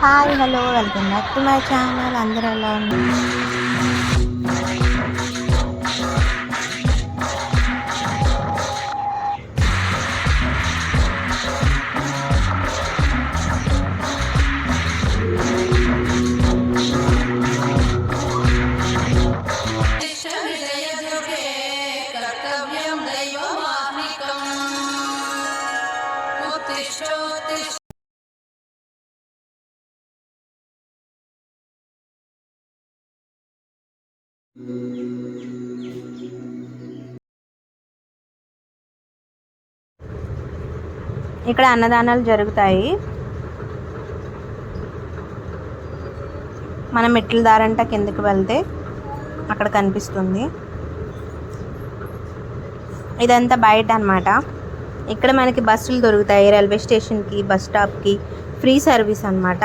Hi hello welcome back to my channel. అందరూ ఎలా ఉన్నారు? ఇక్కడ అన్నదానాలు జరుగుతాయి. మనం మెట్ల దారంట కిందకి వెళ్తే అక్కడ కనిపిస్తుంది. ఇదంతా బయట అన్నమాట. ఇక్కడ మనకి బస్సులు దొరుకుతాయి. రైల్వే స్టేషన్కి, బస్ స్టాప్కి ఫ్రీ సర్వీస్ అన్నమాట.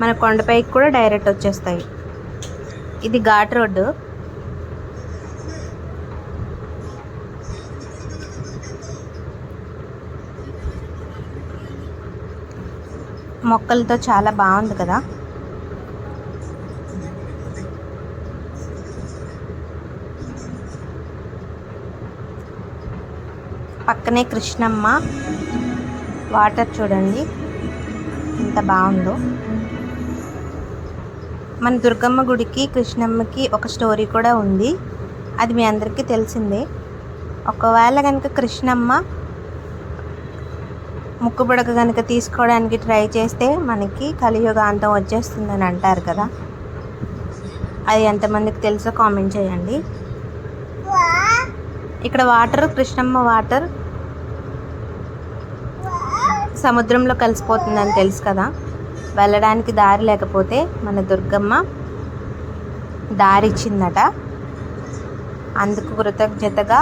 మన కొండపైకి కూడా డైరెక్ట్ వచ్చేస్తాయి. ఇది ఘాట్ రోడ్డు. మొక్కలతో చాలా బాగుంది కదా. పక్కనే కృష్ణమ్మ వాటర్ చూడండి ఎంత బాగుందో. మన దుర్గమ్మ గుడికి కృష్ణమ్మకి ఒక స్టోరీ కూడా ఉంది. అది మీ అందరికీ తెలిసిందే. ఒకవేళ కనుక కృష్ణమ్మ ముక్కుపుడక కనుక తీసుకోవడానికి ట్రై చేస్తే మనకి కలియుగాంతం వచ్చేస్తుందని అంటారు కదా. అది ఎంతమందికి తెలుసో కామెంట్ చేయండి. ఇక్కడ వాటర్, కృష్ణమ్మ వాటర్ సముద్రంలో కలిసిపోతుందని తెలుసు కదా. వెళ్ళడానికి దారి లేకపోతే మన దుర్గమ్మ దారి ఇచ్చిందట. అందుకు కృతజ్ఞతగా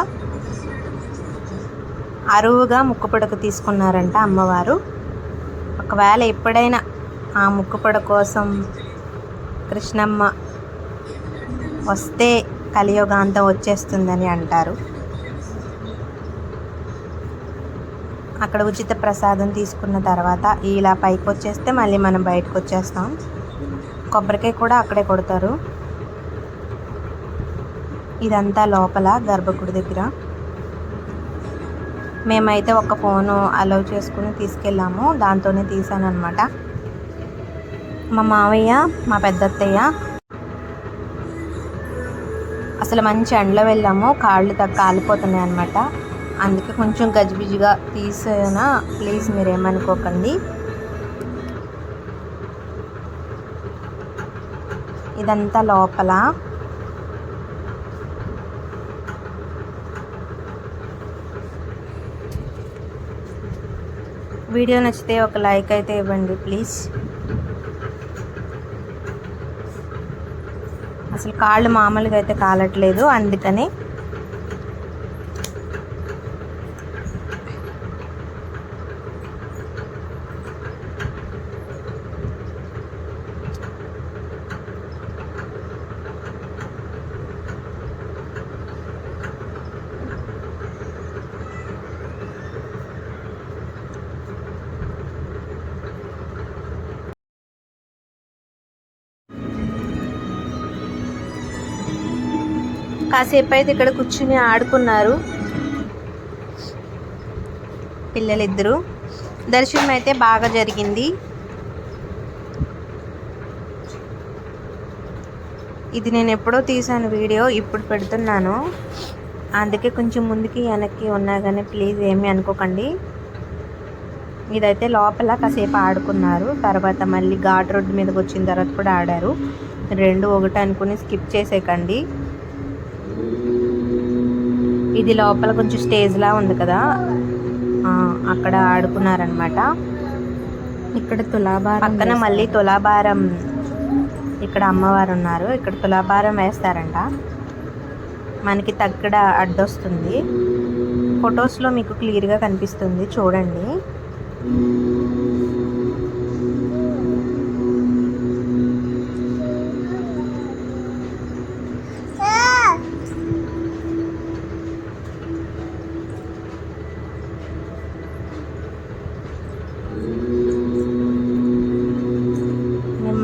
అరువుగా ముక్కుపుడక తీసుకున్నారంట అమ్మవారు. ఒకవేళ ఎప్పుడైనా ఆ ముక్కుపుడ కోసం కృష్ణమ్మ వస్తే కలియుగాంతం వచ్చేస్తుందని అంటారు. అక్కడ ఉచిత ప్రసాదం తీసుకున్న తర్వాత ఇలా పైకి వచ్చేస్తే మళ్ళీ మనం బయటకు వచ్చేస్తాం. కొబ్బరికాయ కూడా అక్కడే కొడతారు. ఇదంతా లోపల గర్భగుడి దగ్గర. మేమైతే ఒక ఫోను అలౌ చేసుకుని తీసుకెళ్ళాము. దాంతోనే తీసాను అనమాట. మా మావయ్య, మా పెద్దత్తయ్య అసలు మంచి ఎండలో వెళ్ళాము. కాళ్ళు కాలిపోతున్నాయి అనమాట. అందుకే కొంచెం గజిబిజిగా తీసేనా, ప్లీజ్ మీరేమనుకోకండి. ఇదంతా లోపల. వీడియో నచ్చితే ఒక లైక్ అయితే ఇవ్వండి ప్లీజ్. అసలు కాళ్ళు మామూలుగా అయితే కాలట్లేదు, అందుకని కాసేపు అయితే ఇక్కడ కూర్చుని ఆడుకున్నారు పిల్లలిద్దరూ. దర్శనం అయితే బాగా జరిగింది. ఇది నేను ఎప్పుడో తీసాను వీడియో, ఇప్పుడు పెడుతున్నాను. అందుకే కొంచెం ముందుకి వెనక్కి ఉన్నా కానీ ప్లీజ్ ఏమీ అనుకోకండి. ఇదైతే లోపల కాసేపు ఆడుకున్నారు. తర్వాత మళ్ళీ ఘాట్ రోడ్డు మీదకి వచ్చిన తర్వాత కూడా ఆడారు. రెండు ఒకటి అనుకుని స్కిప్ చేసేకండి. ఇది లోపల కొంచెం స్టేజ్లా ఉంది కదా, అక్కడ ఆడుకున్నారనమాట. ఇక్కడ తులాభారం పక్కన మళ్ళీ తులాభారం, ఇక్కడ అమ్మవారు ఉన్నారు. ఇక్కడ తులాభారం వేస్తారంట. మనకి తగ్గడ అడ్డొస్తుంది. ఫొటోస్లో మీకు క్లియర్గా కనిపిస్తుంది చూడండి.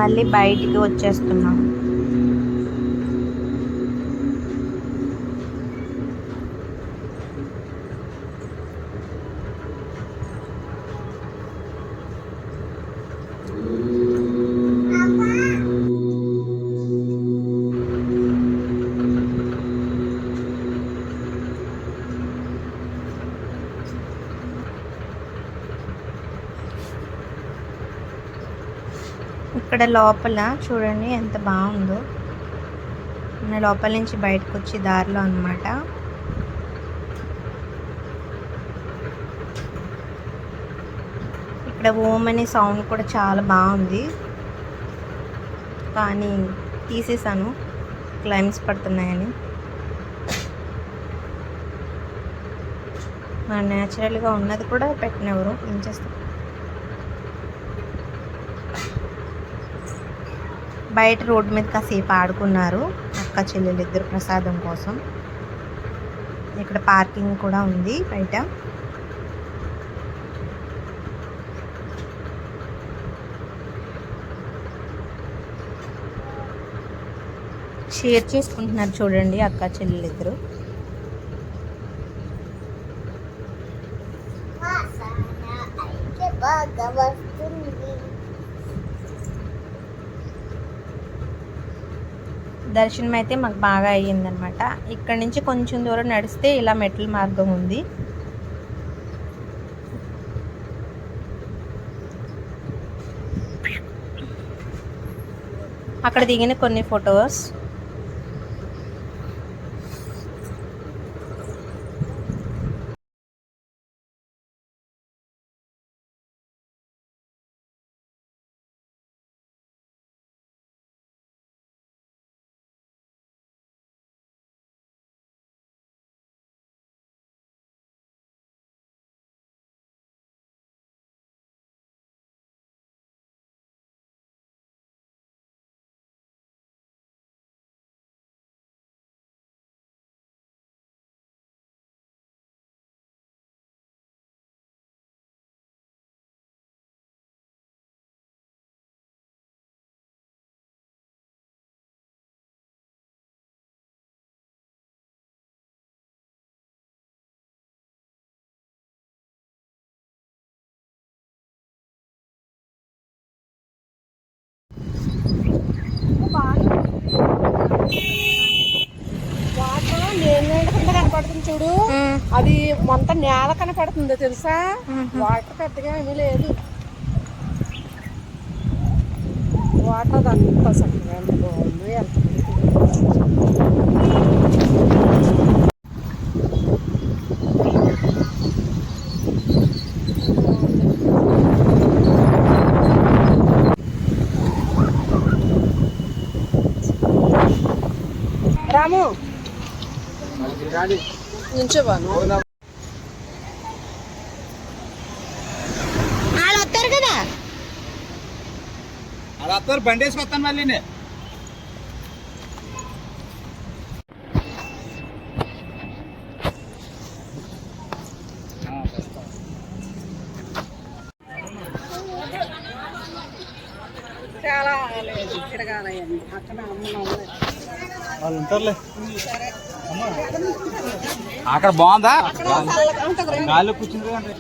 మళ్ళీ బయటికి వచ్చేస్తున్నాం. ఇక్కడ లోపల చూడండి ఎంత బాగుందో. మన లోపల నుంచి బయటకు వచ్చి దారిలో అన్నమాట. ఇక్కడ ఓం అనే సౌండ్ కూడా చాలా బాగుంది, కానీ తీసేసాను క్లైమ్స్ పడుతున్నాయని. న్యాచురల్గా ఉన్నది కూడా పెట్టినెవరు, ఏం చేస్తాం. బయట రోడ్డు మీద కాసేపు ఆడుకున్నారు అక్క చెల్లెలు ఇద్దరు ప్రసాదం కోసం. ఇక్కడ పార్కింగ్ కూడా ఉంది బయట. షేర్ చేసుకుంటున్నారు చూడండి అక్క చెల్లెలు ఇద్దరు. దర్శనం అయితే మాకు బాగా అయ్యిందనమాట. ఇక్కడ నుంచి కొంచెం దూరం నడిస్తే ఇలా మెట్ల మార్గం ఉంది. అక్కడ దిగిన కొన్ని ఫొటోస్. కనపడుతుంది చూడు, అది మొత్తం నేల కనపడుతుందో తెలుసా. వాటర్ పెద్దగా ఏమీ లేదు, వాటర్ అంత చక్కగా ఎంత బాగుంది. రాము నుంచోబాను, వాళ్ళు వస్తారు కదా, అలా వస్తారు. బండి వేసుకొస్తాను మళ్ళీ. చాలా ఇక్కడ కాదయ్యండి, అక్కడ వాళ్ళు ఉంటారులే. అక్కడ బాగుందా గాల్లో కూర్చుంది అంటే.